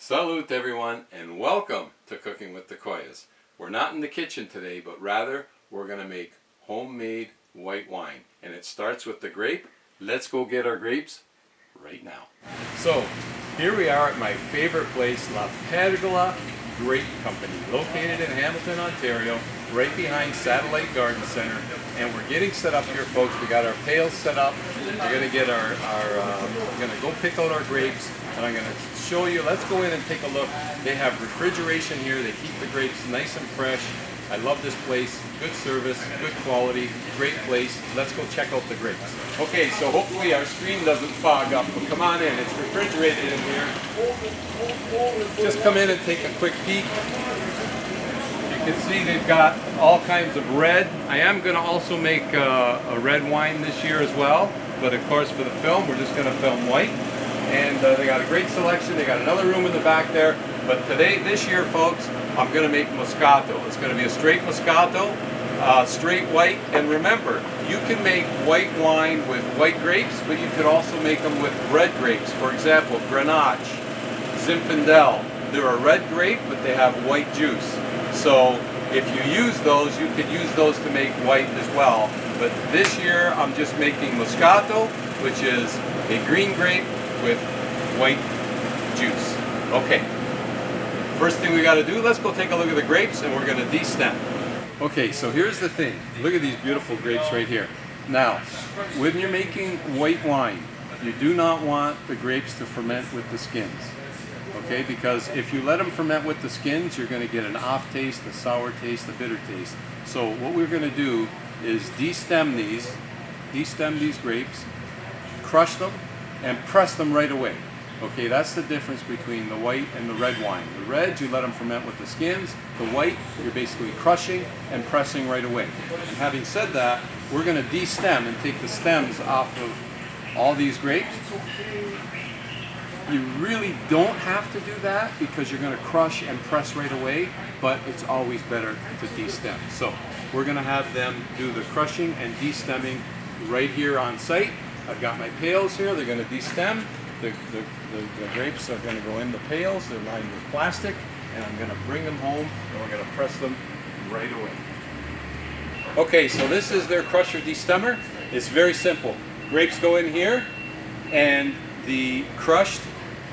Salute everyone and welcome to Cooking with the Koyas. We're not in the kitchen today, but rather we're going to make homemade white wine. And it starts with the grape. Let's go get our grapes right now. So here we are at my favorite place, La Pergola Grape Company, located in Hamilton, Ontario, right behind Satellite Garden Center. And we're getting set up here, folks. We got our pails set up. We're going to get we're going to go pick out our grapes, and I'm going to show you. Let's go in and take a look. They have refrigeration here. They keep the grapes nice and fresh. I love this place. Good service, good quality, great place. Let's go check out the grapes. Okay, so hopefully our screen doesn't fog up, but come on in. It's refrigerated in here. Just come in and take a quick peek. You can see they've got all kinds of red. I am going to also make a red wine this year as well, but of course for the film we're just going to film white. And they got a great selection. They got another room in the back there. But this year, folks, I'm going to make Moscato. It's going to be a straight Moscato, straight white. And remember, you can make white wine with white grapes, but you could also make them with red grapes. For example, Grenache, Zinfandel. They're a red grape, but they have white juice. So if you use those, you could use those to make white as well. But this year, I'm just making Moscato, which is a green grape with white juice. Okay, first thing we got to do, let's go take a look at the grapes and we're going to de-stem. Okay, so here's the thing. Look at these beautiful grapes right here. Now, when you're making white wine, you do not want the grapes to ferment with the skins. Okay, because if you let them ferment with the skins, you're going to get an off taste, a sour taste, a bitter taste. So what we're going to do is de-stem these grapes, crush them, and press them right away. Okay, that's the difference between the white and the red wine. The red, you let them ferment with the skins. The white, you're basically crushing and pressing right away. And having said that, we're going to de-stem and take the stems off of all these grapes. You really don't have to do that because you're going to crush and press right away, but it's always better to de-stem. So we're going to have them do the crushing and de-stemming right here on site. I've got my pails here. They're going to de-stem. The grapes are going to go in the pails. They're lined with plastic, and I'm going to bring them home, and we're going to press them right away. Okay, so this is their crusher de-stemmer. It's very simple. Grapes go in here, and the crushed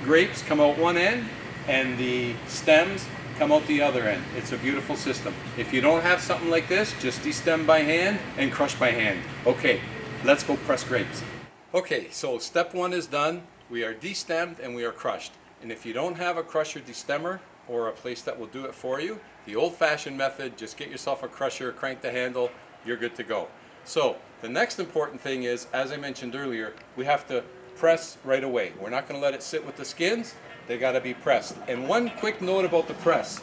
grapes come out one end, and the stems come out the other end. It's a beautiful system. If you don't have something like this, just de-stem by hand and crush by hand. Okay, let's go press grapes. Okay, so step one is done. We are de-stemmed and we are crushed. And if you don't have a crusher de-stemmer or a place that will do it for you, the old-fashioned method, just get yourself a crusher, crank the handle, you're good to go. So the next important thing is, as I mentioned earlier, we have to press right away. We're not going to let it sit with the skins. They got to be pressed. And one quick note about the press.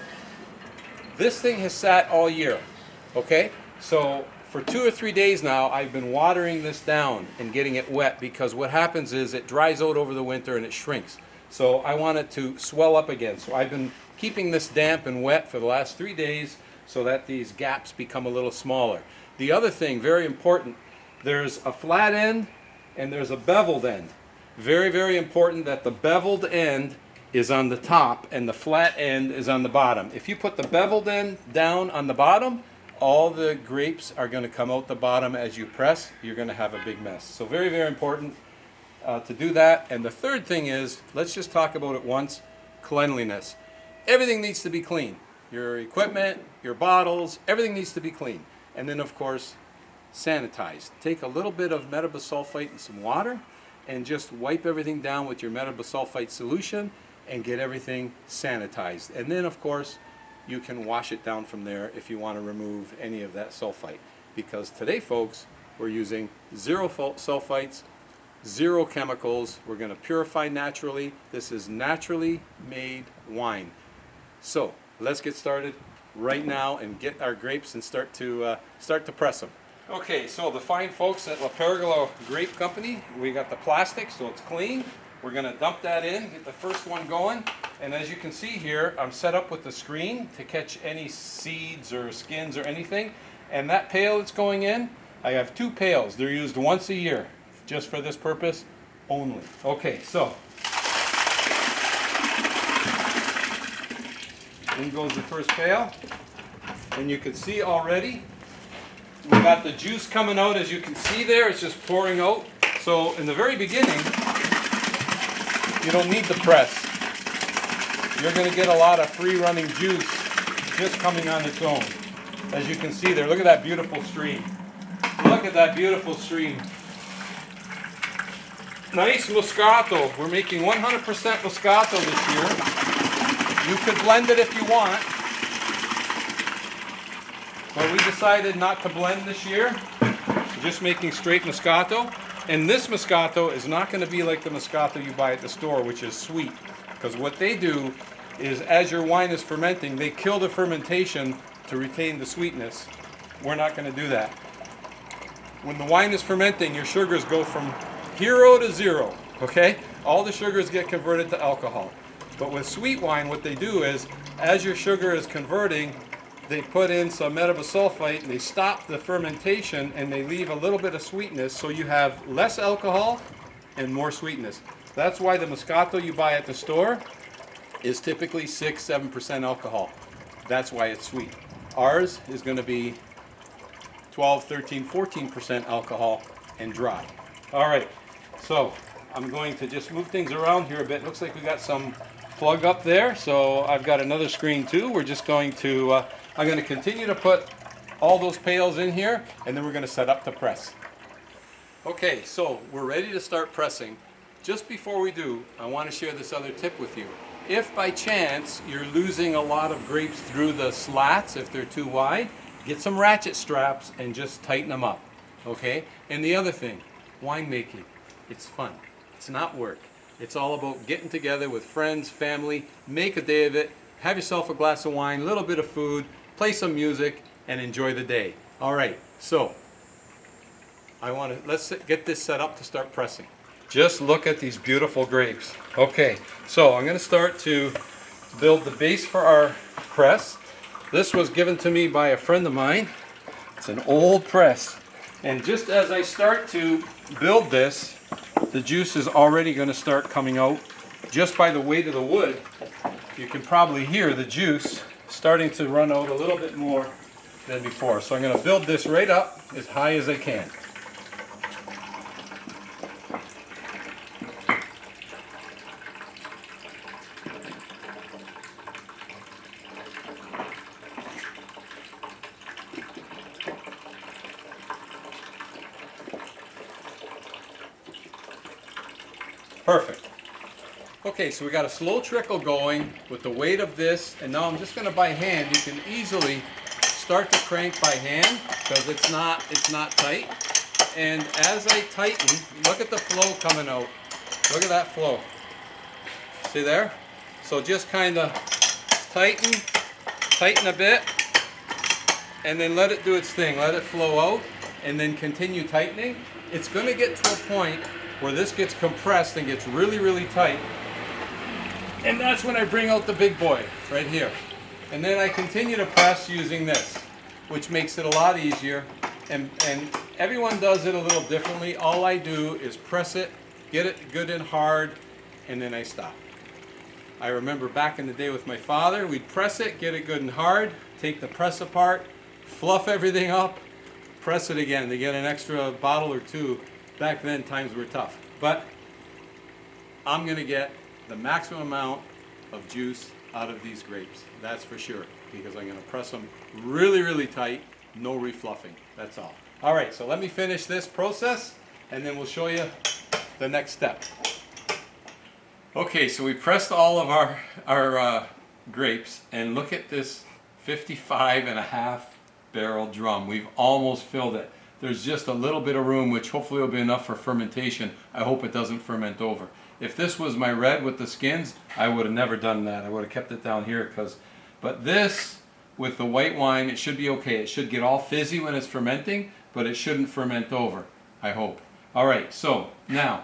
This thing has sat all year, okay? So for 2 or 3 days now, I've been watering this down and getting it wet because what happens is it dries out over the winter and it shrinks. So I want it to swell up again. So I've been keeping this damp and wet for the last 3 days so that these gaps become a little smaller. The other thing, very important, there's a flat end and there's a beveled end. Very, very important that the beveled end is on the top and the flat end is on the bottom. If you put the beveled end down on the bottom, all the grapes are going to come out the bottom as you press. You're going to have a big mess. So very, very important to do that. And the third thing is, let's just talk about it once, cleanliness. Everything needs to be clean. Your equipment, your bottles, everything needs to be clean. And then, of course, sanitized. Take a little bit of metabisulfite and some water and just wipe everything down with your metabisulfite solution and get everything sanitized. And then, of course, you can wash it down from there if you want to remove any of that sulfite. Because today, folks, we're using 0 sulfites, 0 chemicals. We're going to purify naturally. This is naturally made wine. So let's get started right now and get our grapes and start to press them. Okay, so the fine folks at La Pergola Grape Company, we got the plastic, so it's clean. We're going to dump that in, get the first one going. And as you can see here, I'm set up with the screen to catch any seeds or skins or anything. And that pail that's going in, I have 2 pails. They're used once a year, just for this purpose only. Okay, so In goes the first pail. And you can see already, we got the juice coming out. As you can see there, it's just pouring out. So in the very beginning, you don't need the press. You're going to get a lot of free running juice just coming on its own. As you can see there, look at that beautiful stream. Look at that beautiful stream. Nice Moscato. We're making 100% Moscato this year. You could blend it if you want. But we decided not to blend this year. We're just making straight Moscato. And this Moscato is not going to be like the Moscato you buy at the store, which is sweet. Because what they do is, as your wine is fermenting, they kill the fermentation to retain the sweetness. We're not going to do that. When the wine is fermenting, your sugars go from 0 to 0, okay? All the sugars get converted to alcohol. But with sweet wine, what they do is, as your sugar is converting, they put in some metabosulfite and they stop the fermentation and they leave a little bit of sweetness, so you have less alcohol and more sweetness. That's why the Moscato you buy at the store is typically 6-7% alcohol. That's why it's sweet. Ours is going to be 12, 13, 14% alcohol and dry. All right, so I'm going to just move things around here a bit. Looks like we got some plug up there, so I've got another screen too. We're just going to, I'm going to continue to put all those pails in here, and then we're going to set up to press. Okay, so we're ready to start pressing. Just before we do, I want to share this other tip with you. If by chance you're losing a lot of grapes through the slats, if they're too wide, get some ratchet straps and just tighten them up, okay? And the other thing, winemaking, it's fun. It's not work. It's all about getting together with friends, family, make a day of it, have yourself a glass of wine, a little bit of food, play some music, and enjoy the day. All right, so let's get this set up to start pressing. Just look at these beautiful grapes. Okay, so I'm going to start to build the base for our press. This was given to me by a friend of mine. It's an old press. And just as I start to build this, the juice is already going to start coming out. Just by the weight of the wood, you can probably hear the juice starting to run out a little bit more than before. So I'm going to build this right up as high as I can. Perfect. Okay, so we got a slow trickle going with the weight of this, and now I'm just going to by hand. You can easily start to crank by hand because it's not tight. And as I tighten, look at the flow coming out. Look at that flow. See there? So just kind of tighten a bit, and then let it do its thing. Let it flow out, and then continue tightening. It's going to get to a point where this gets compressed and gets really, really tight. And that's when I bring out the big boy right here. And then I continue to press using this, which makes it a lot easier. And everyone does it a little differently. All I do is press it, get it good and hard, and then I stop. I remember back in the day with my father, we'd press it, get it good and hard, take the press apart, fluff everything up, press it again to get an extra bottle or two. Back then, times were tough. But I'm going to get the maximum amount of juice out of these grapes. That's for sure. Because I'm going to press them really, really tight. No refluffing. That's all. All right, so let me finish this process, and then we'll show you the next step. Okay, so we pressed all of our grapes, and look at this 55.5 barrel drum. We've almost filled it. There's just a little bit of room, which hopefully will be enough for fermentation. I hope it doesn't ferment over. If this was my red with the skins, I would have never done that. I would have kept it down here. But this, with the white wine, it should be okay. It should get all fizzy when it's fermenting, but it shouldn't ferment over, I hope. All right, so now,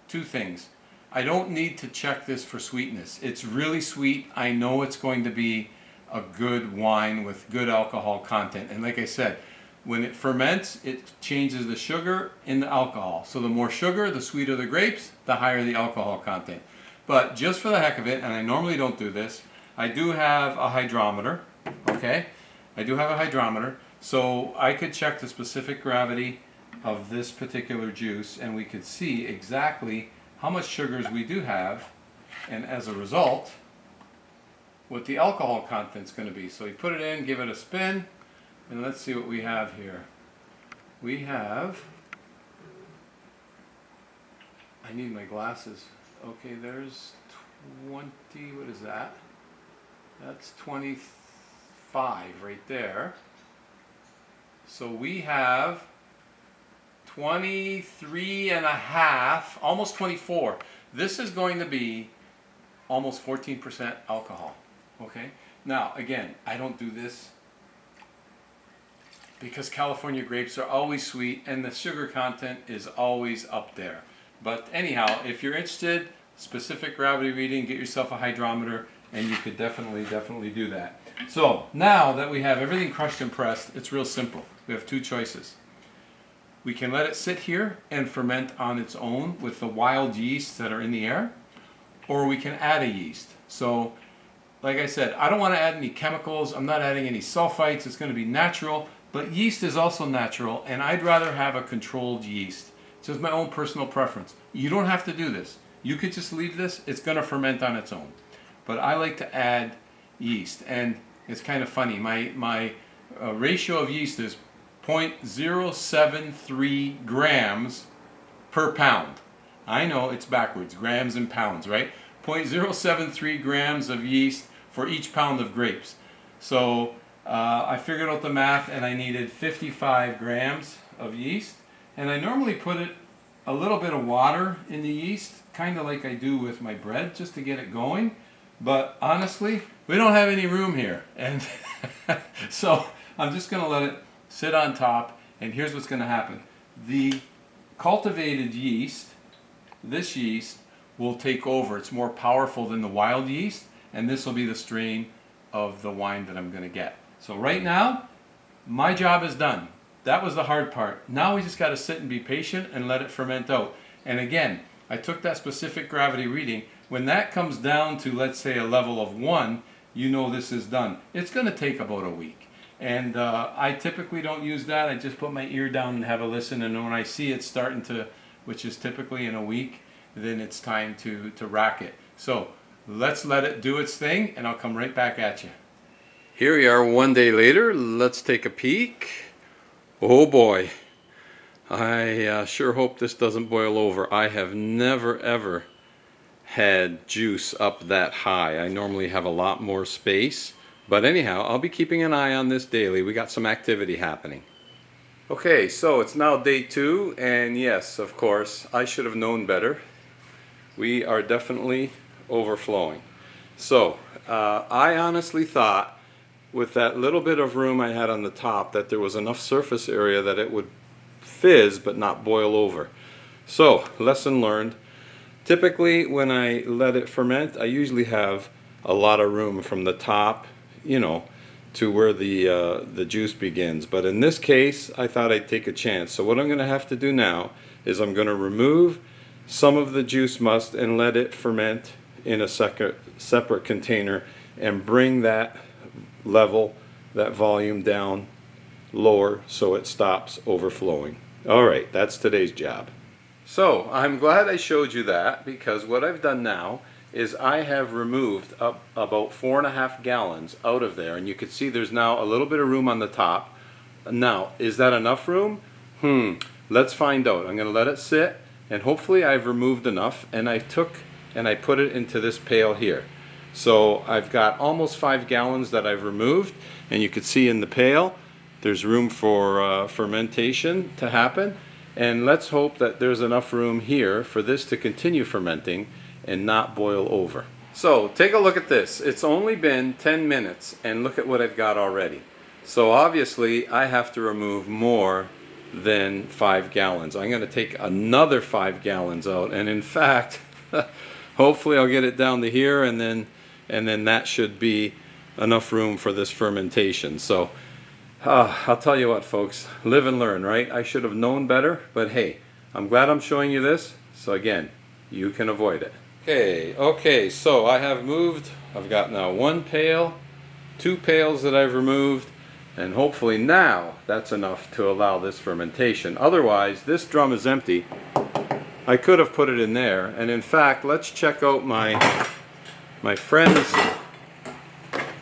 two things. I don't need to check this for sweetness. It's really sweet. I know it's going to be a good wine with good alcohol content. And like I said, when it ferments, it changes the sugar in the alcohol. So the more sugar, the sweeter the grapes, the higher the alcohol content. But just for the heck of it, and I normally don't do this, I do have a hydrometer, okay? I do have a hydrometer, so I could check the specific gravity of this particular juice, and we could see exactly how much sugars we do have, and as a result, what the alcohol content's going to be. So you put it in, give it a spin, and let's see what we have here. We have, I need my glasses. Okay, there's 20, what is that? That's 25 right there. So we have 23 and a half, almost 24. This is going to be almost 14% alcohol. Okay? Now, again, I don't do this because California grapes are always sweet and the sugar content is always up there. But anyhow, if you're interested, specific gravity reading, get yourself a hydrometer, and you could definitely do that. So now that we have everything crushed and pressed, it's real simple. We have two choices. We can let it sit here and ferment on its own with the wild yeasts that are in the air, or we can add a yeast. So like I said, I don't want to add any chemicals. I'm not adding any sulfites. It's going to be natural, but yeast is also natural, and I'd rather have a controlled yeast. It's just my own personal preference. You don't have to do this. You could just leave this. It's going to ferment on its own. But I like to add yeast, and it's kind of funny. My ratio of yeast is 0.073 grams per pound. I know it's backwards, grams and pounds, right? 0.073 grams of yeast for each pound of grapes. So I figured out the math, and I needed 55 grams of yeast. And I normally put a little bit of water in the yeast, kind of like I do with my bread, just to get it going. But honestly, we don't have any room here. And so I'm just going to let it sit on top, and here's what's going to happen. The cultivated yeast, this yeast, will take over. It's more powerful than the wild yeast, and this will be the strain of the wine that I'm going to get. So right now, my job is done. That was the hard part. Now we just got to sit and be patient and let it ferment out. And again, I took that specific gravity reading. When that comes down to, let's say, a level of 1, you know this is done. It's going to take about a week. And I typically don't use that. I just put my ear down and have a listen, and when I see it starting to, which is typically in a week, then it's time to rack it. So let's let it do its thing, and I'll come right back at you. Here we are one day later. Let's take a peek. Oh boy, I sure hope this doesn't boil over. I have never ever had juice up that high. I normally have a lot more space, but anyhow, I'll be keeping an eye on this daily. We got some activity happening. Okay, so it's now day 2, and yes, of course, I should have known better. We are definitely overflowing. So I honestly thought, with that little bit of room I had on the top, that there was enough surface area that it would fizz but not boil over. So, lesson learned. Typically when I let it ferment, I usually have a lot of room from the top, you know, to where the juice begins. But in this case, I thought I'd take a chance. So what I'm going to have to do now is I'm going to remove some of the juice must and let it ferment in a separate container and bring that level, that volume down lower so it stops overflowing. Alright, that's today's job. So I'm glad I showed you that, because what I've done now is I have removed up about 4.5 gallons out of there, and you can see there's now a little bit of room on the top. Now, is that enough room? Let's find out. I'm going to let it sit, and hopefully I've removed enough, and I took and I put it into this pail here. So I've got almost 5 gallons that I've removed, and you can see in the pail there's room for fermentation to happen, and let's hope that there's enough room here for this to continue fermenting and not boil over. So take a look at this. It's only been 10 minutes, and look at what I've got already. So obviously I have to remove more than 5 gallons. I'm going to take another 5 gallons out, and in fact hopefully I'll get it down to here, and then that should be enough room for this fermentation. So I'll tell you what, folks, live and learn, right? I should have known better, but hey, I'm glad I'm showing you this, so again, you can avoid it. Okay, so I have moved, I've got now 1 pail, 2 pails that I've removed, and hopefully now that's enough to allow this fermentation. Otherwise, this drum is empty. I could have put it in there, and in fact, let's check out my friend's.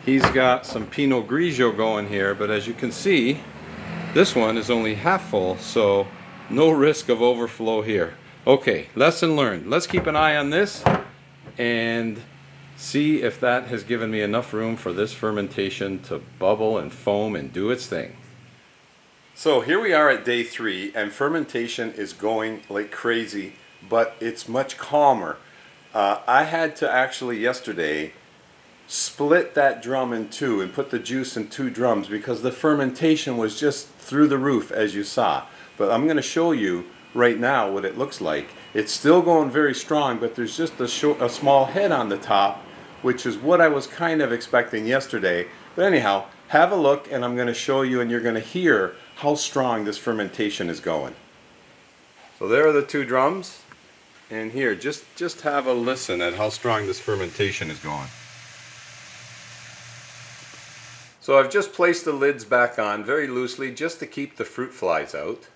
He's got some Pinot Grigio going here, but as you can see, this one is only half full, so no risk of overflow here. Okay, lesson learned. Let's keep an eye on this and see if that has given me enough room for this fermentation to bubble and foam and do its thing. So here we are at day 3, and fermentation is going like crazy, but it's much calmer. I had to actually yesterday split that drum in 2 and put the juice in 2 drums because the fermentation was just through the roof, as you saw. But I'm going to show you right now what it looks like. It's still going very strong, but there's just a small head on the top, which is what I was kind of expecting yesterday. But anyhow, have a look, and I'm going to show you, and you're going to hear how strong this fermentation is going. So there are the 2 drums, and here, just have a listen at how strong this fermentation is going. So I've just placed the lids back on very loosely just to keep the fruit flies out.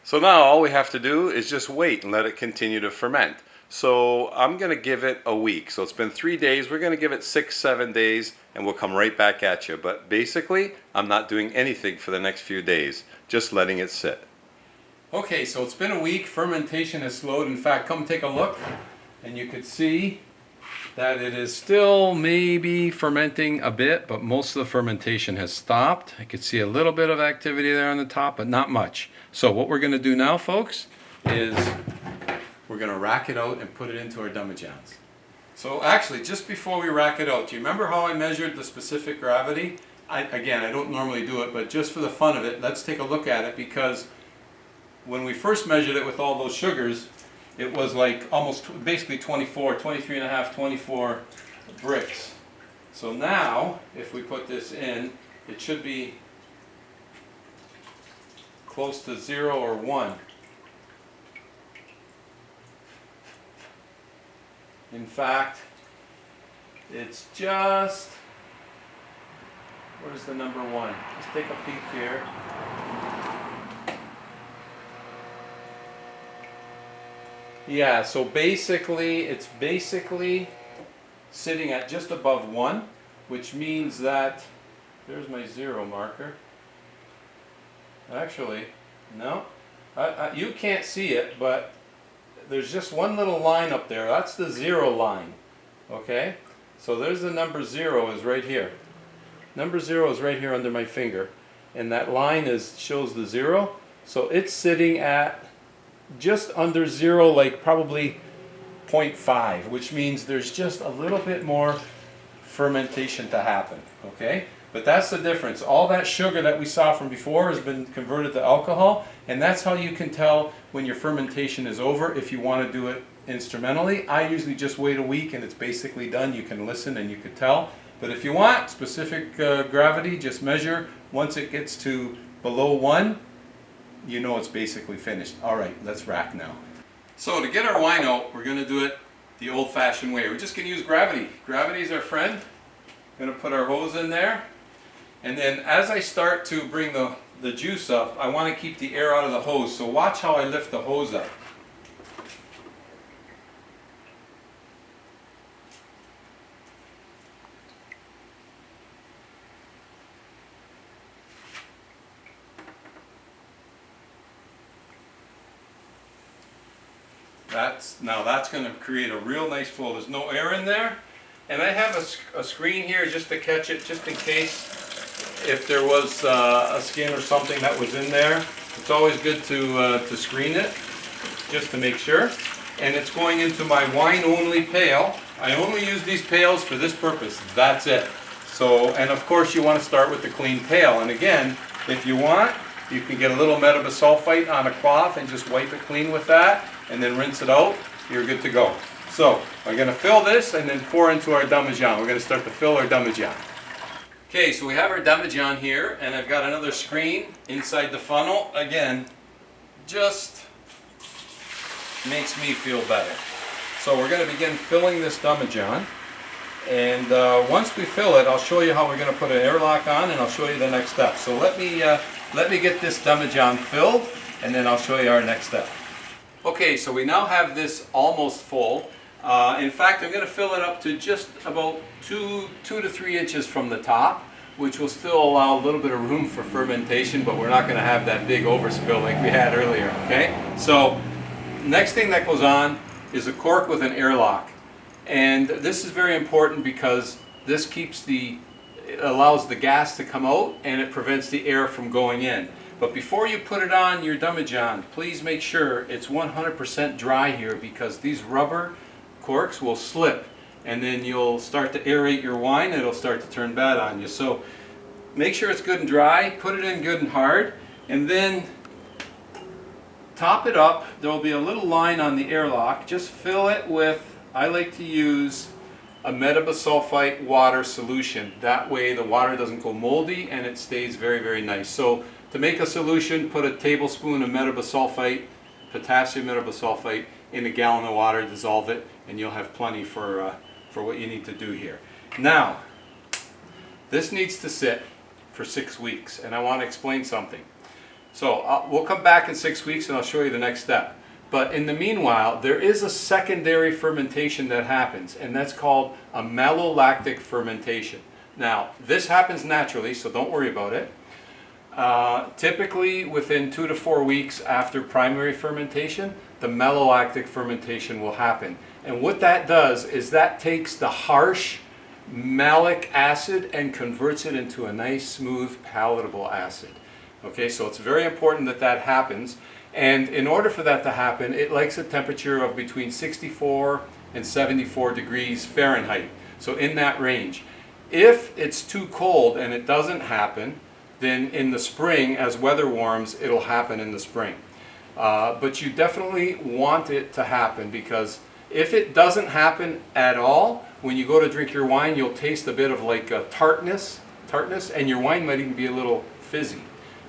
So now all we have to do is just wait and let it continue to ferment. So I'm going to give it a week. So it's been 3 days. We're going to give it 6-7 days, and we'll come right back at you. But basically, I'm not doing anything for the next few days, just letting it sit. Okay, so it's been a week. Fermentation has slowed. In fact, come take a look, and you could see that it is still maybe fermenting a bit, but most of the fermentation has stopped. I could see a little bit of activity there on the top, but not much. So what we're going to do now, folks, is we're going to rack it out and put it into our demijohns. So actually, just before we rack it out, do you remember how I measured the specific gravity? Again, I don't normally do it, but just for the fun of it, let's take a look at it, because when we first measured it with all those sugars, it was like almost basically 23 and a half, 24 bricks. So now, if we put this in, it should be close to 0 or 1. In fact, it's just, where's the number 1? Let's take a peek here. Yeah, so basically, it's sitting at just above 1, which means that, there's my 0 marker. Actually, no, you can't see it, but there's just one little line up there. That's the 0 line, okay? So there's the number 0 is right here. Number 0 is right here under my finger, and that line shows the 0. So it's sitting at just under 0, like probably 0.5, which means there's just a little bit more fermentation to happen, okay? But that's the difference. All that sugar that we saw from before has been converted to alcohol, and that's how you can tell when your fermentation is over if you want to do it instrumentally. I usually just wait a week and it's basically done. You can listen and you can tell. But if you want specific gravity, just measure. Once it gets to below 1, you know it's basically finished. All right, let's rack now. So to get our wine out, we're going to do it the old-fashioned way. We're just going to use gravity. Gravity is our friend. Going to put our hose in there. And then as I start to bring the juice up, I want to keep the air out of the hose. So watch how I lift the hose up. Now that's going to create a real nice flow. There's no air in there. And I have a screen here just to catch it, just in case if there was a skin or something that was in there. It's always good to screen it, just to make sure. And it's going into my wine-only pail. I only use these pails for this purpose. That's it. So, and of course you want to start with the clean pail. And again, if you want, you can get a little metabisulfite on a cloth and just wipe it clean with that, and then rinse it out. You're good to go. So, I'm going to fill this and then pour into our demijohn. We're going to start to fill our demijohn. Okay, so we have our demijohn here, and I've got another screen inside the funnel. Again, just makes me feel better. So So we're going to begin filling this demijohn. And once we fill it, I'll show you how we're going to put an airlock on, and I'll show you the next step. So let me get this demijohn filled, and then I'll show you our next step. Okay, so we now have this almost full. In fact, I'm going to fill it up to just about 2 to 3 inches from the top, which will still allow a little bit of room for fermentation, but we're not going to have that big overspill like we had earlier. Okay, so next thing that goes on is a cork with an airlock. And this is very important because this it allows the gas to come out and it prevents the air from going in. But before you put it on your demijohn, please make sure it's 100% dry here, because these rubber corks will slip and then you'll start to aerate your wine and it'll start to turn bad on you. So make sure it's good and dry, put it in good and hard, and then top it up. There will be a little line on the airlock. Just fill it with, I like to use a metabisulfite water solution. That way the water doesn't go moldy and it stays very, very nice. So to make a solution, put a tablespoon of metabisulfite, potassium metabisulfite, in a gallon of water, dissolve it, and you'll have plenty for what you need to do here. Now, this needs to sit for 6 weeks, and I want to explain something. So we'll come back in 6 weeks and I'll show you the next step. But in the meanwhile, there is a secondary fermentation that happens, and that's called a malolactic fermentation. Now, this happens naturally, so don't worry about it. Typically, within 2 to 4 weeks after primary fermentation, the malolactic fermentation will happen. And what that does is that takes the harsh malic acid and converts it into a nice, smooth, palatable acid. Okay, so it's very important that that happens. And in order for that to happen, it likes a temperature of between 64 and 74 degrees Fahrenheit. So in that range. If it's too cold and it doesn't happen, then in the spring, as weather warms, it'll happen in the spring. But you definitely want it to happen, because if it doesn't happen at all, when you go to drink your wine, you'll taste a bit of like a tartness, and your wine might even be a little fizzy.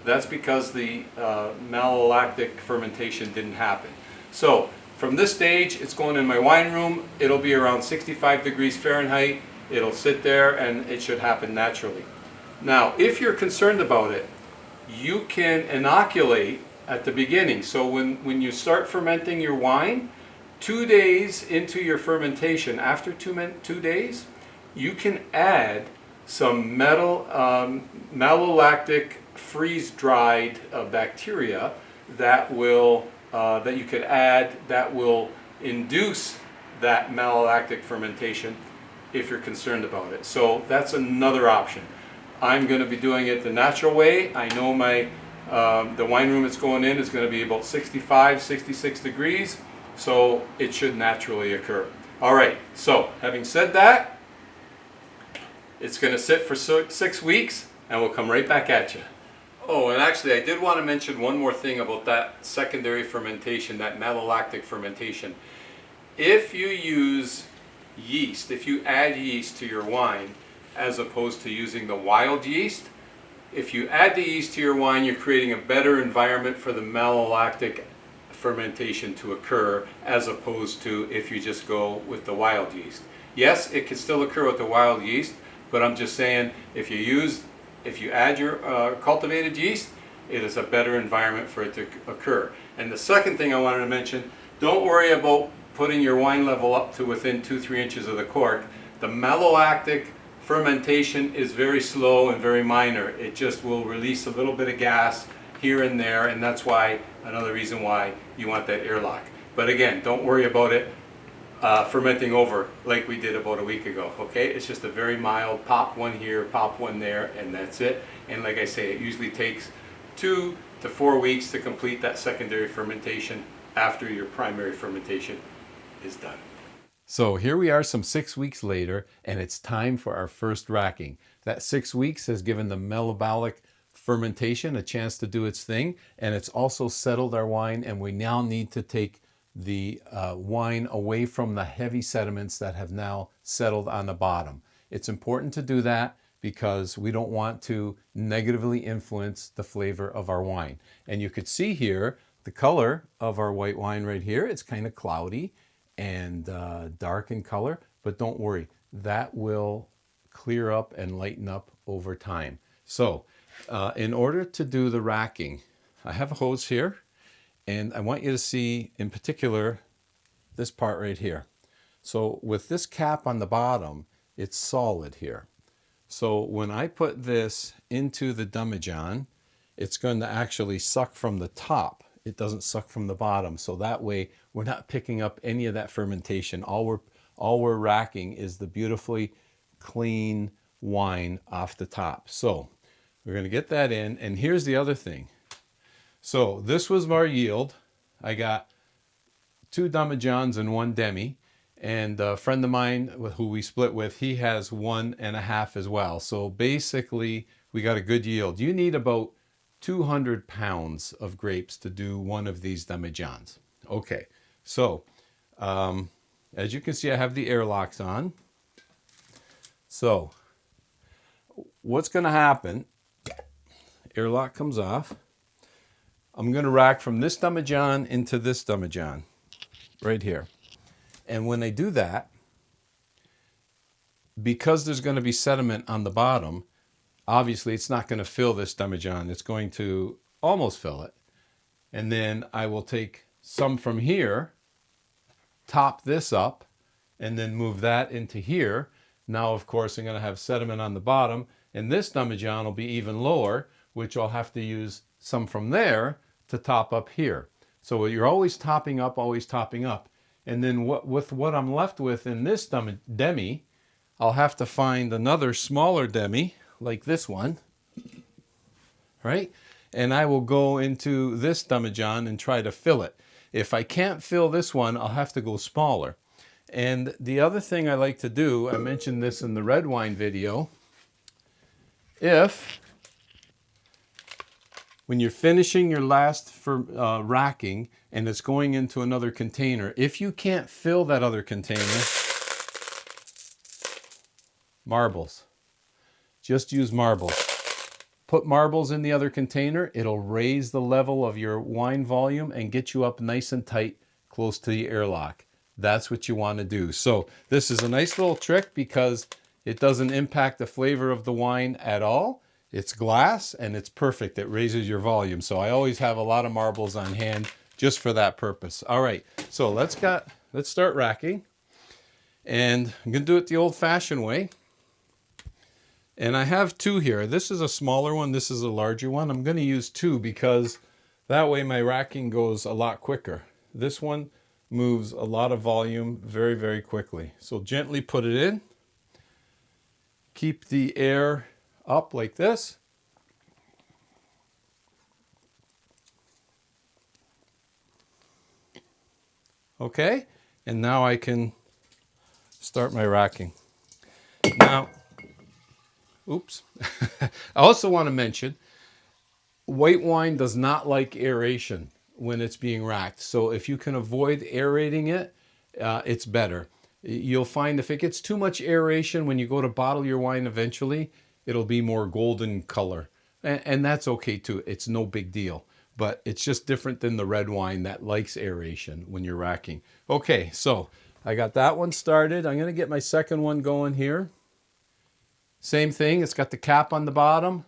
That's because the malolactic fermentation didn't happen. So from this stage, it's going in my wine room. It'll be around 65 degrees Fahrenheit. It'll sit there and it should happen naturally. Now, if you're concerned about it, you can inoculate at the beginning. So when you start fermenting your wine, 2 days into your fermentation, after 2 days, you can add some malolactic freeze-dried bacteria that you could add, that will induce that malolactic fermentation if you're concerned about it. So that's another option. I'm going to be doing it the natural way. I know the wine room it's going in is going to be about 65, 66 degrees, so it should naturally occur. All right, so having said that, it's going to sit for 6 weeks, and we'll come right back at you. Oh, and actually I did want to mention one more thing about that secondary fermentation, that malolactic fermentation. If you use yeast, if you add yeast to your wine, as opposed to using the wild yeast, if you add the yeast to your wine, you're creating a better environment for the malolactic fermentation to occur, as opposed to if you just go with the wild yeast. Yes, it can still occur with the wild yeast, but I'm just saying, if you add your cultivated yeast, it is a better environment for it to occur. And the second thing I wanted to mention, don't worry about putting your wine level up to within 2-3 inches of the cork. The malolactic fermentation is very slow and very minor. It just will release a little bit of gas here and there, and that's why, another reason why you want that airlock. But again, don't worry about it fermenting over like we did about a week ago. Okay, it's just a very mild pop one here, pop one there, and that's it. And like I say, it usually takes 2 to 4 weeks to complete that secondary fermentation after your primary fermentation is done. So here we are some 6 weeks later, and it's time for our first racking. That 6 weeks has given the metabolic fermentation a chance to do its thing, and it's also settled our wine, and we now need to take the wine away from the heavy sediments that have now settled on the bottom. It's important to do that because we don't want to negatively influence the flavor of our wine. And you could see here the color of our white wine right here. It's kind of cloudy, and dark in color, but don't worry, that will clear up and lighten up over time. So in order to do the racking, I have a hose here, and I want you to see in particular this part right here. So with this cap on the bottom, it's solid here. So when I put this into the demijohn, it's going to actually suck from the top. It doesn't suck from the bottom. So that way we're not picking up any of that fermentation. All we're racking is the beautifully clean wine off the top. So we're going to get that in. And here's the other thing. So this was our yield. I got 2 demijohns and 1 demi. And a friend of mine who we split with, he has 1.5 as well. So basically we got a good yield. You need about 200 pounds of grapes to do one of these demijohns. Okay, so as you can see, I have the airlocks on. So what's going to happen, airlock comes off. I'm going to rack from this demijohn into this demijohn right here. And when I do that, because there's going to be sediment on the bottom, obviously it's not going to fill this demijohn. It's going to almost fill it. And then I will take some from here, top this up, and then move that into here. Now, of course, I'm going to have sediment on the bottom, and this demijohn will be even lower, which I'll have to use some from there to top up here. So you're always topping up, always topping up. And then with what I'm left with in this demi, I'll have to find another smaller demi, like this one, right? And I will go into this demijohn and try to fill it. If I can't fill this one, I'll have to go smaller. And the other thing I like to do, I mentioned this in the red wine video, when you're finishing your last racking and it's going into another container, if you can't fill that other container, marbles. Just use marbles. Put marbles in the other container. It'll raise the level of your wine volume and get you up nice and tight close to the airlock. That's what you want to do. So this is a nice little trick because it doesn't impact the flavor of the wine at all. It's glass and it's perfect. It raises your volume. So I always have a lot of marbles on hand just for that purpose. All right, so let's start racking. And I'm going to do it the old-fashioned way. And I have 2 here. This is a smaller one. This is a larger one. I'm going to use 2 because that way my racking goes a lot quicker. This one moves a lot of volume very, very quickly. So gently put it in. Keep the air up like this. Okay, and now I can start my racking. Now, oops. I also want to mention, white wine does not like aeration when it's being racked. So if you can avoid aerating it, it's better. You'll find if it gets too much aeration, when you go to bottle your wine eventually, it'll be more golden color. And that's okay too. It's no big deal. But it's just different than the red wine that likes aeration when you're racking. Okay, so I got that one started. I'm going to get my second one going here. Same thing. It's got the cap on the bottom,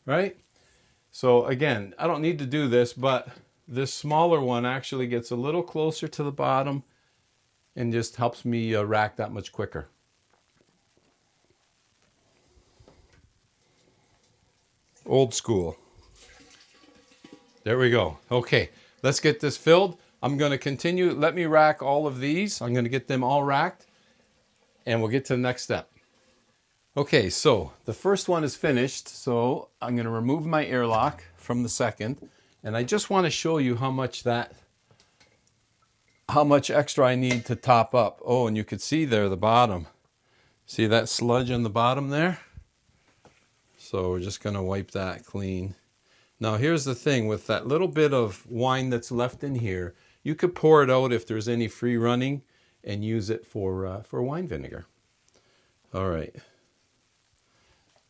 right? So again, I don't need to do this, but this smaller one actually gets a little closer to the bottom and just helps me rack that much quicker. Old school. There we go. Okay, let's get this filled. I'm going to continue. Let me rack all of these. I'm going to get them all racked, and we'll get to the next step. Okay, so the first one is finished, so I'm going to remove my airlock from the second, and I just want to show you how much extra I need to top up. Oh, and you can see there the bottom. See that sludge on the bottom there? So we're just going to wipe that clean. Now here's the thing, with that little bit of wine that's left in here, you could pour it out if there's any free running and use it for wine vinegar. All right.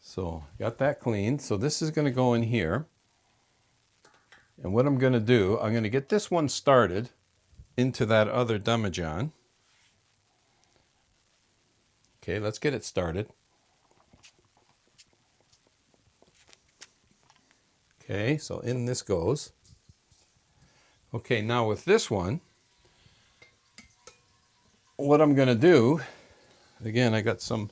So got that clean. So this is going to go in here. And what I'm going to do, I'm going to get this one started into that other demijohn. Okay, let's get it started. Okay, so in this goes. Okay, now with this one, what I'm going to do, again, I got some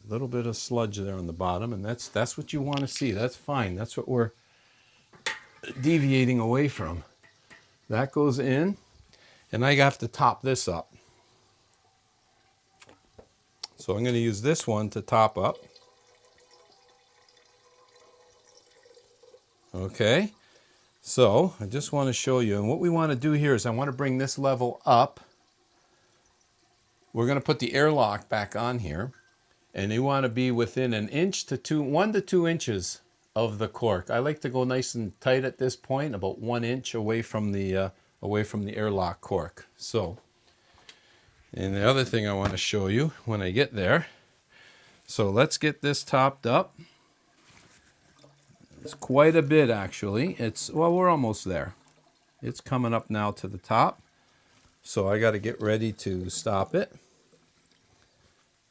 little bit of sludge there on the bottom, and that's what you want to see. That's fine. That's what we're deviating away from. That goes in, and I have to top this up. So I'm going to use this one to top up. Okay, so I just want to show you, and what we want to do here is I want to bring this level up. We're going to put the airlock back on here, and you want to be within 1 to 2 inches of the cork. I like to go nice and tight at this point, about 1 inch away from the airlock cork. So, and the other thing I want to show you when I get there. So let's get this topped up. It's quite a bit, actually. Well, we're almost there. It's coming up now to the top. So I got to get ready to stop it.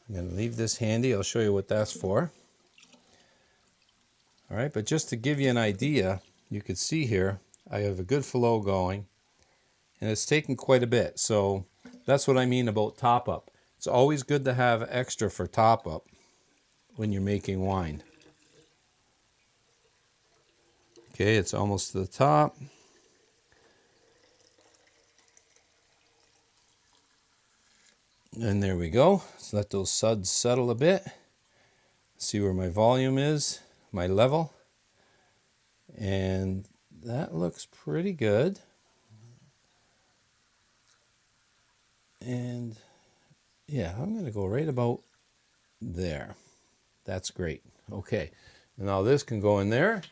I'm going to leave this handy. I'll show you what that's for. All right, but just to give you an idea, you can see here, I have a good flow going, and it's taking quite a bit. So that's what I mean about top up. It's always good to have extra for top up when you're making wine. Okay, it's almost to the top. And there we go. Let's let those suds settle a bit. See where my volume is, my level. And that looks pretty good. And yeah, I'm going to go right about there. That's great. Okay, now this can go in there.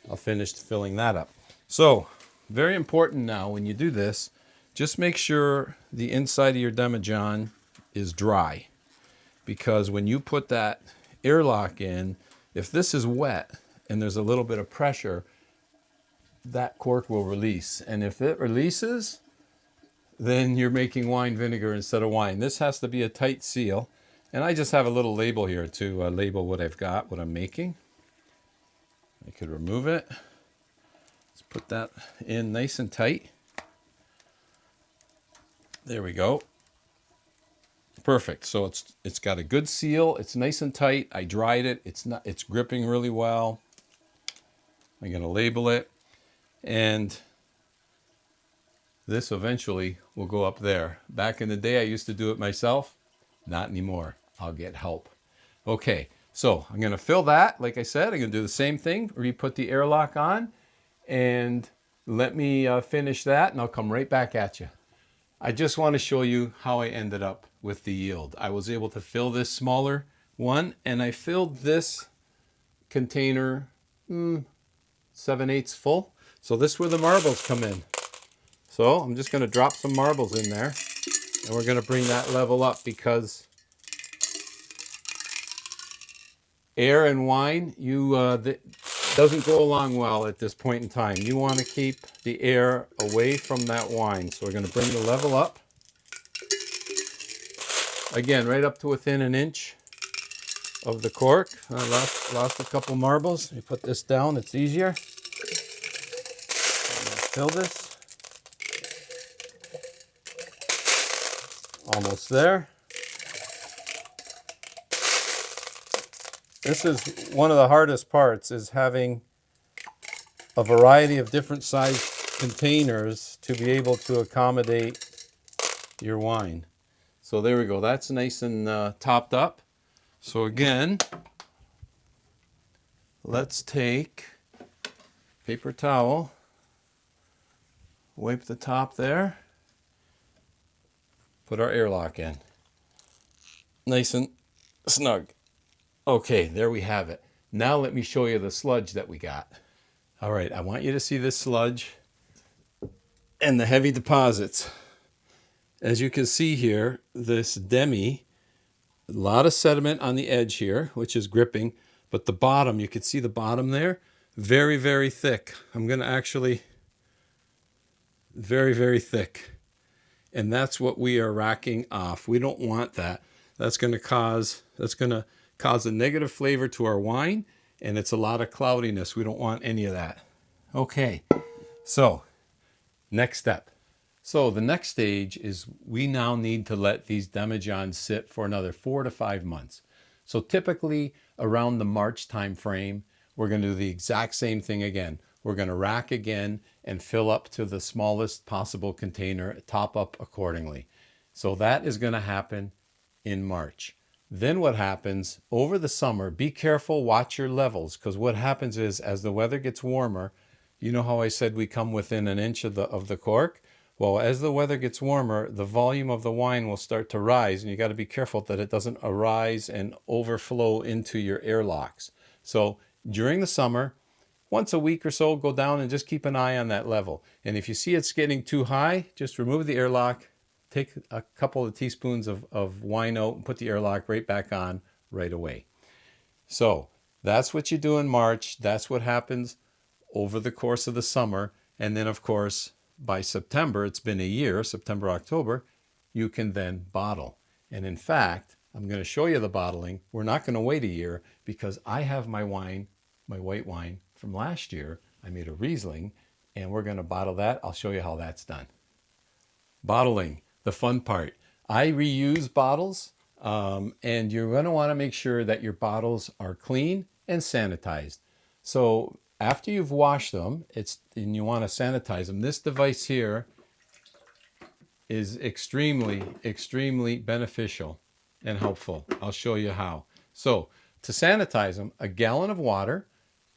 I'll finish filling that up. So, very important now when you do this, just make sure the inside of your demijohn is dry. Because when you put that airlock in, if this is wet and there's a little bit of pressure, that cork will release. And if it releases, then you're making wine vinegar instead of wine. This has to be a tight seal. And I just have a little label here to label what I've got, what I'm making. I could remove it. Let's put that in nice and tight. There we go. Perfect. So it's got a good seal. It's nice and tight. I dried it. It's gripping really well. I'm going to label it. And this eventually will go up there. Back in the day, I used to do it myself. Not anymore. I'll get help. Okay. So I'm going to fill that. Like I said, I'm going to do the same thing. Re-put the airlock on. And let me finish that. And I'll come right back at you. I just want to show you how I ended up with the yield. I was able to fill this smaller one. And I filled this container 7/8 full. So this is where the marbles come in. So I'm just going to drop some marbles in there. And we're going to bring that level up because air and wine, doesn't go along well at this point in time. You want to keep the air away from that wine. So we're going to bring the level up. Again, right up to within 1 inch of the cork. I lost a couple marbles. Let me put this down. It's easier. I'm going to fill this. Almost there. This is one of the hardest parts, is having a variety of different size containers to be able to accommodate your wine. So there we go. That's nice and topped up. So again, let's take paper towel, wipe the top there, put our airlock in. Nice and snug. Okay, there we have it. Now let me show you the sludge that we got. All right, I want you to see this sludge and the heavy deposits. As you can see here, this demi, a lot of sediment on the edge here, which is gripping, but the bottom, you can see the bottom there, very, very thick. I'm going to actually, very, very thick. And that's what we are racking off. We don't want that. That's going to cause a negative flavor to our wine, and it's a lot of cloudiness. We don't want any of that. Okay, so next step. So the next stage is we now need to let these demijohns sit for another 4 to 5 months. So typically around the March time frame, we're going to do the exact same thing again. We're going to rack again and fill up to the smallest possible container, top up accordingly. So that is going to happen in March. Then what happens over the summer, be careful, watch your levels, because what happens is as the weather gets warmer, you know how I said we come within an inch of the cork? Well, as the weather gets warmer, the volume of the wine will start to rise, and you got to be careful that it doesn't arise and overflow into your airlocks. So during the summer, once a week or so, go down and just keep an eye on that level. And if you see it's getting too high, just remove the airlock, take a couple of teaspoons of wine out, and put the airlock right back on right away. So that's what you do in March. That's what happens over the course of the summer. And then, of course, by September, it's been a year, September, October, you can then bottle. And in fact, I'm going to show you the bottling. We're not going to wait a year because I have my wine, my white wine from last year. I made a Riesling, and we're going to bottle that. I'll show you how that's done. Bottling, the fun part. I reuse bottles, and you're going to want to make sure that your bottles are clean and sanitized. So after you've washed them, and you want to sanitize them, this device here is extremely, extremely beneficial and helpful. I'll show you how. So to sanitize them, a gallon of water,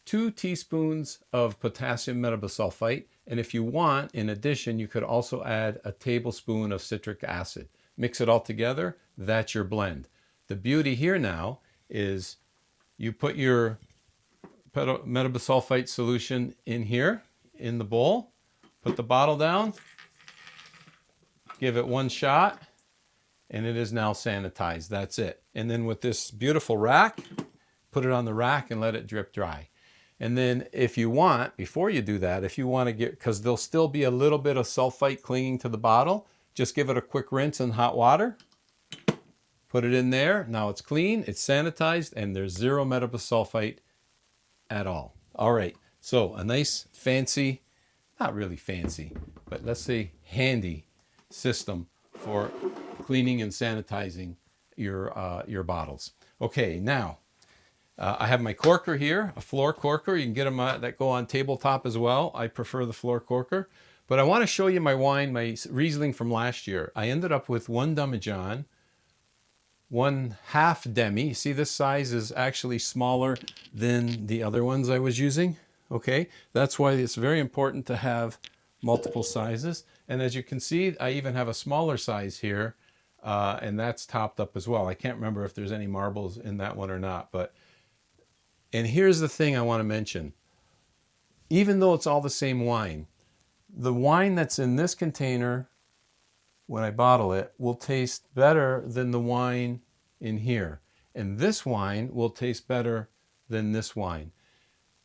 2 teaspoons of potassium metabisulfite, and if you want, in addition, you could also add a tablespoon of citric acid. Mix it all together, that's your blend. The beauty here now is you put your metabisulfite solution in here, in the bowl, put the bottle down, give it one shot, and it is now sanitized. That's it. And then with this beautiful rack, put it on the rack and let it drip dry. And then if you want, before you do that, if you want to get, because there'll still be a little bit of sulfite clinging to the bottle, just give it a quick rinse in hot water, put it in there. Now it's clean, it's sanitized, and there's 0 metabisulfite at all. All right, so a nice fancy, not really fancy, but let's say handy system for cleaning and sanitizing your bottles. Okay, now I have my corker here, a floor corker. You can get them that go on tabletop as well. I prefer the floor corker. But I want to show you my wine, my Riesling from last year. I ended up with 1 demijohn, 1/2 demi. You see this size is actually smaller than the other ones I was using. Okay, that's why it's very important to have multiple sizes. And as you can see, I even have a smaller size here, and that's topped up as well. I can't remember if there's any marbles in that one or not, but and here's the thing I want to mention. Even though it's all the same wine, the wine that's in this container, when I bottle it, will taste better than the wine in here. And this wine will taste better than this wine.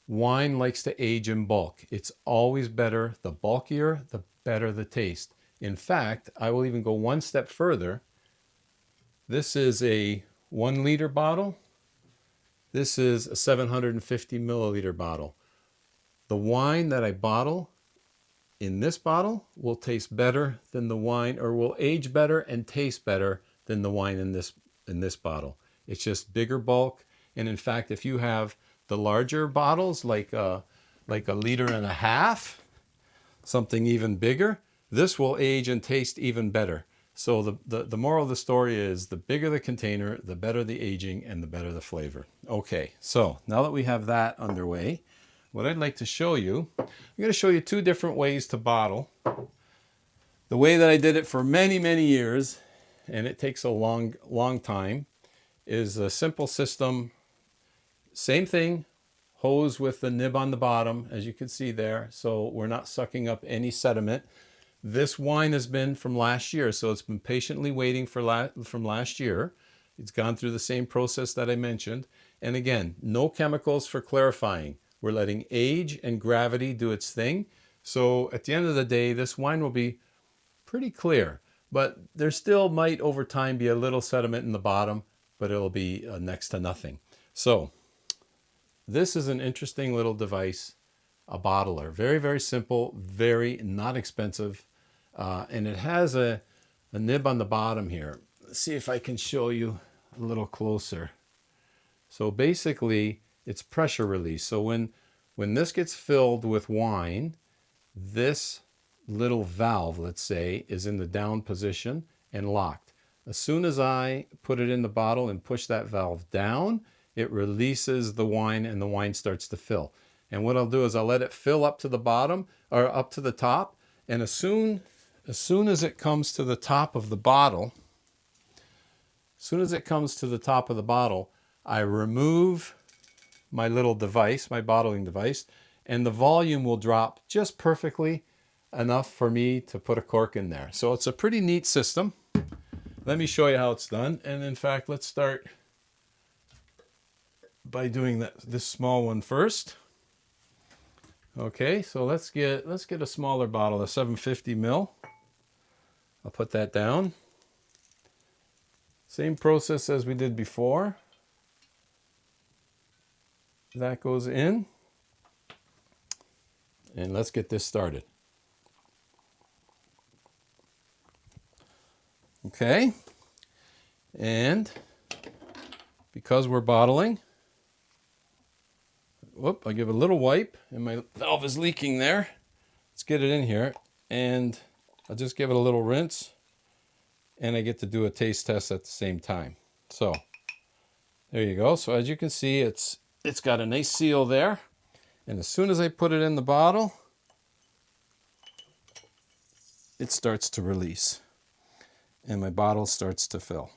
Wine likes to age in bulk. It's always better. The bulkier, the better the taste. In fact, I will even go one step further. This is a 1 liter bottle. This is a 750 milliliter bottle. The wine that I bottle in this bottle will taste better than the wine, or will age better and taste better than the wine in this bottle. It's just bigger bulk. And in fact, if you have the larger bottles, like a 1.5 liters, something even bigger, this will age and taste even better. So the moral of the story is the bigger the container, the better the aging and the better the flavor. Okay, so now that we have that underway, what I'd like to show you, I'm going to show you 2 different ways to bottle. The way that I did it for many, many years, and it takes a long time, is a simple system. Same thing, hose with the nib on the bottom, as you can see there, so we're not sucking up any sediment. This wine has been from last year, so it's been patiently waiting from last year. It's gone through the same process that I mentioned. And again, no chemicals for clarifying. We're letting age and gravity do its thing. So at the end of the day, this wine will be pretty clear. but there still might over time be a little sediment in the bottom, but it'll be next to nothing. So this is an interesting little device, a bottler. Very, very simple, very not expensive. And it has a nib on the bottom here. Let's see if I can show you a little closer. So basically, it's pressure release. So when this gets filled with wine, this little valve, let's say, is in the down position and locked. As soon as I put it in the bottle and push that valve down, it releases the wine and the wine starts to fill. And what I'll do is I'll let it fill up to the bottom or up to the top. And as soon as it comes to the top of the bottle, I remove my little device, my bottling device, and the volume will drop just perfectly enough for me to put a cork in there. So it's a pretty neat system. Let me show you how it's done. And in fact, let's start by doing this small one first. Okay, so let's get a smaller bottle, a 750 ml. I'll put that down. Same process as we did before. That goes in. And let's get this started. Okay, and because we're bottling, whoop, I give a little wipe and my valve is leaking there. Let's get it in here and I'll just give it a little rinse and I get to do a taste test at the same time. So there you go. So as you can see, it's got a nice seal there. And as soon as I put it in the bottle, it starts to release. And my bottle starts to fill.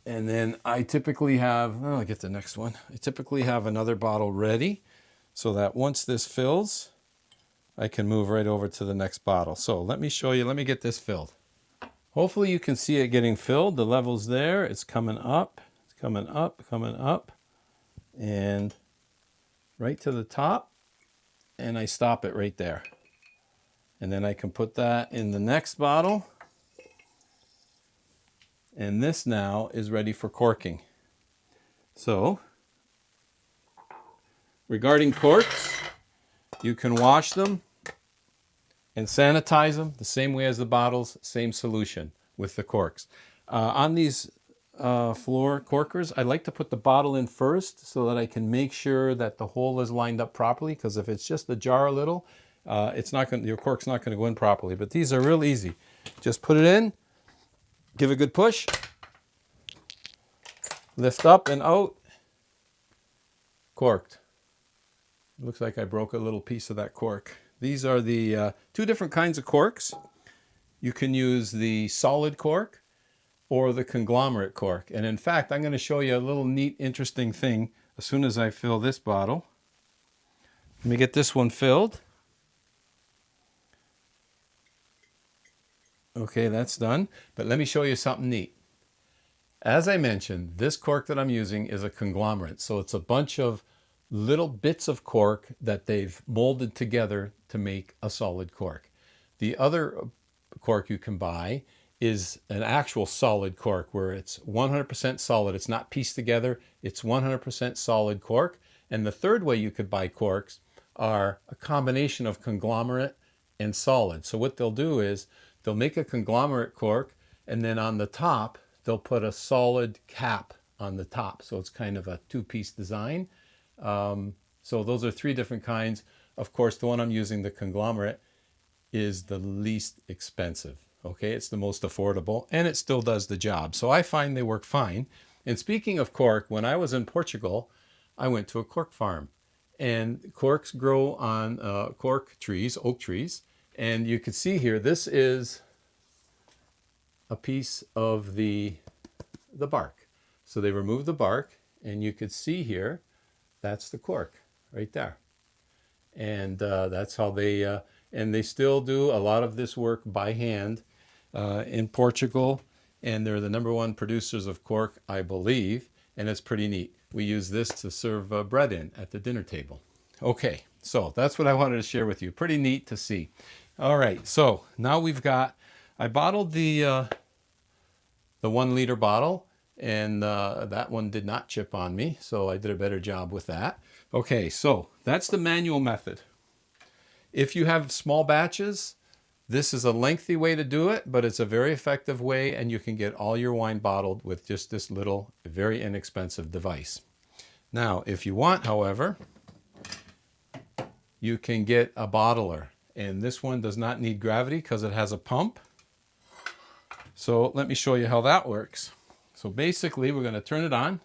And then I typically have, I'll get the next one. I typically have another bottle ready so that once this fills, I can move right over to the next bottle. So let me show you, let me get this filled. Hopefully you can see it getting filled. The level's there, it's coming up, coming up, and right to the top, and I stop it right there. And then I can put that in the next bottle. And this now is ready for corking. So, regarding corks, you can wash them and sanitize them the same way as the bottles, same solution with the corks. On these floor corkers, I like to put the bottle in first so that I can make sure that the hole is lined up properly, because if it's just ajar a little, your cork's not going to go in properly. But these are real easy. Just put it in, give a good push, lift up and out, corked. Looks like I broke a little piece of that cork. These are the two different kinds of corks. You can use the solid cork or the conglomerate cork. And in fact, I'm going to show you a little neat, interesting thing as soon as I fill this bottle. Let me get this one filled. Okay, that's done. But let me show you something neat. As I mentioned, this cork that I'm using is a conglomerate. So it's a bunch of little bits of cork that they've molded together to make a solid cork. The other cork you can buy is an actual solid cork where it's 100% solid. It's not pieced together. It's 100% solid cork. And the third way you could buy corks are a combination of conglomerate and solid. So what they'll do is they'll make a conglomerate cork, and then on the top, they'll put a solid cap on the top. So it's kind of a two-piece design. So those are three different kinds. Of course, the one I'm using, the conglomerate, is the least expensive. Okay, it's the most affordable, and it still does the job. So I find they work fine. And speaking of cork, when I was in Portugal, I went to a cork farm. And corks grow on cork trees, oak trees. And you can see here, this is a piece of the bark. So they remove the bark, and you could see here, that's the cork right there. And that's how they, and they still do a lot of this work by hand in Portugal. And they're the #1 producers of cork, I believe. And it's pretty neat. We use this to serve bread in at the dinner table. Okay, so that's what I wanted to share with you. Pretty neat to see. All right, so now we've got, I bottled the 1 liter bottle, and that one did not chip on me, so I did a better job with that. Okay, so that's the manual method. If you have small batches, this is a lengthy way to do it, but it's a very effective way, and you can get all your wine bottled with just this little, very inexpensive device. Now, if you want, however, you can get a bottler, and this one does not need gravity because it has a pump. So let me show you how that works. So basically, we're going to turn it on.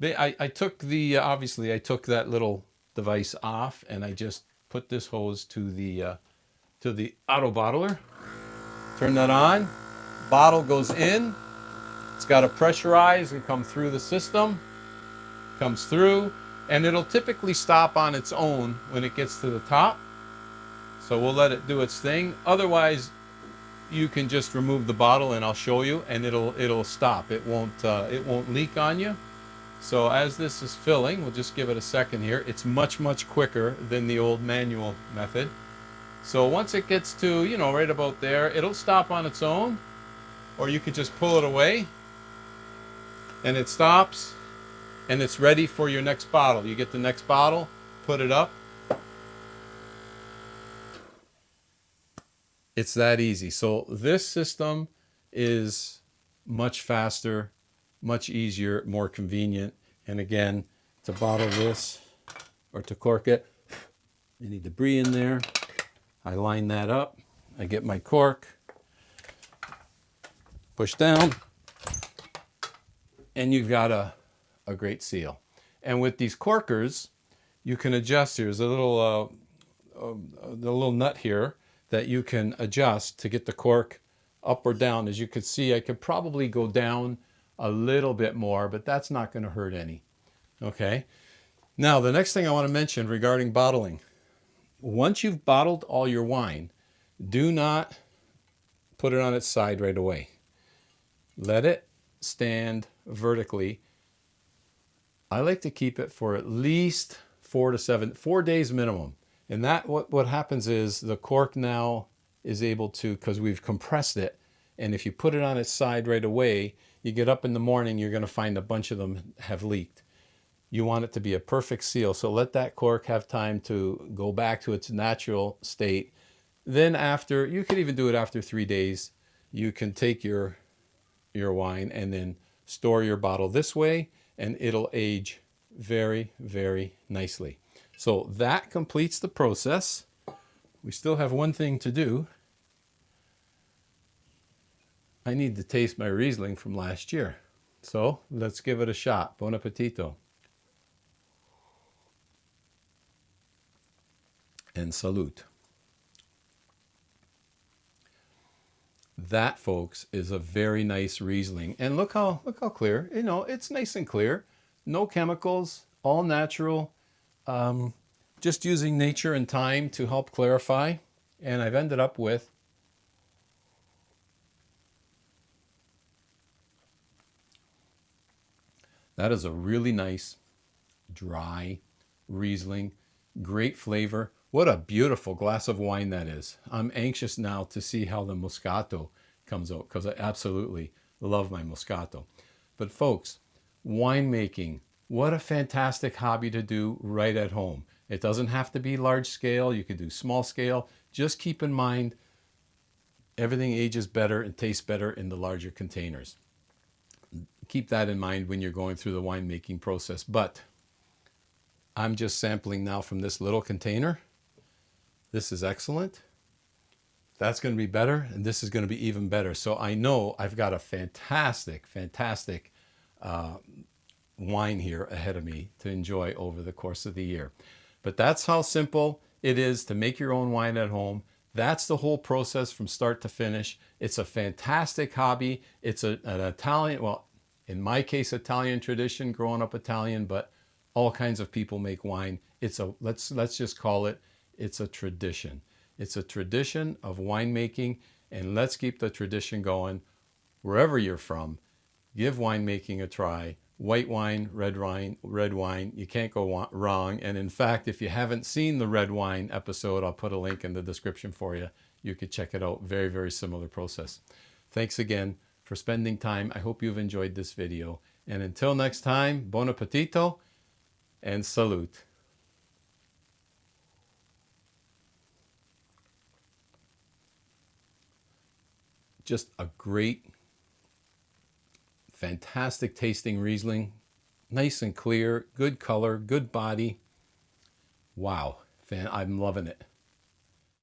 I took the, obviously, I took that little device off, and I just put this hose to the auto bottler. Turn that on. Bottle goes in. It's got to pressurize and come through the system. Comes through, and it'll typically stop on its own when it gets to the top. So we'll let it do its thing. Otherwise, you can just remove the bottle, and I'll show you, and it'll stop. It won't leak on you. So as this is filling, we'll just give it a second here. It's much quicker than the old manual method. So once it gets to, you know, right about there, it'll stop on its own, or you could just pull it away, and it stops, and it's ready for your next bottle. You get the next bottle, put it up. It's that easy. So this system is much faster, much easier, more convenient. And again, to bottle this or to cork it, any debris in there, I line that up. I get my cork, push down, and you've got a great seal. And with these corkers, you can adjust. There's a little nut here that you can adjust to get the cork up or down. As you can see, I could probably go down a little bit more, but that's not going to hurt any. Okay. Now, the next thing I want to mention regarding bottling. Once you've bottled all your wine, do not put it on its side right away. Let it stand vertically. I like to keep it for at least 4 days minimum. And that what happens is the cork now is able to, because we've compressed it, and if you put it on its side right away, you get up in the morning, you're going to find a bunch of them have leaked. You want it to be a perfect seal, so let that cork have time to go back to its natural state. Then after, you could even do it after 3 days, you can take your wine and then store your bottle this way, and it'll age very nicely. So that completes the process. We still have one thing to do. I need to taste my Riesling from last year. So let's give it a shot. Buon appetito. And salute. That, folks, is a very nice Riesling. And look how clear. You know, it's nice and clear. No chemicals, all natural. Just using nature and time to help clarify. And I've ended up with that is a really nice, dry Riesling. Great flavor. What a beautiful glass of wine that is. I'm anxious now to see how the Moscato comes out, because I absolutely love my Moscato. But folks, winemaking, what a fantastic hobby to do right at home. It doesn't have to be large scale. You can do small scale. Just keep in mind, everything ages better and tastes better in the larger containers. Keep that in mind when you're going through the winemaking process. But I'm just sampling now from this little container. This is excellent. That's going to be better, and this is going to be even better. So I know I've got a fantastic wine here ahead of me to enjoy over the course of the year. But that's how simple it is to make your own wine at home. That's the whole process from start to finish. It's a fantastic hobby. It's an Italian, well, in my case, Italian tradition, growing up Italian, but all kinds of people make wine. It's a, let's just call it, it's a tradition. It's a tradition of winemaking, and let's keep the tradition going wherever you're from. Give winemaking a try. white wine, red wine. You can't go wrong. And in fact, if you haven't seen the red wine episode, I'll put a link in the description for you. You could check it out. Very, very similar process. Thanks again for spending time. I hope you've enjoyed this video. And until next time, buon appetito and salute. Just a great, fantastic tasting Riesling. Nice and clear, good color, good body. Wow, I'm loving it.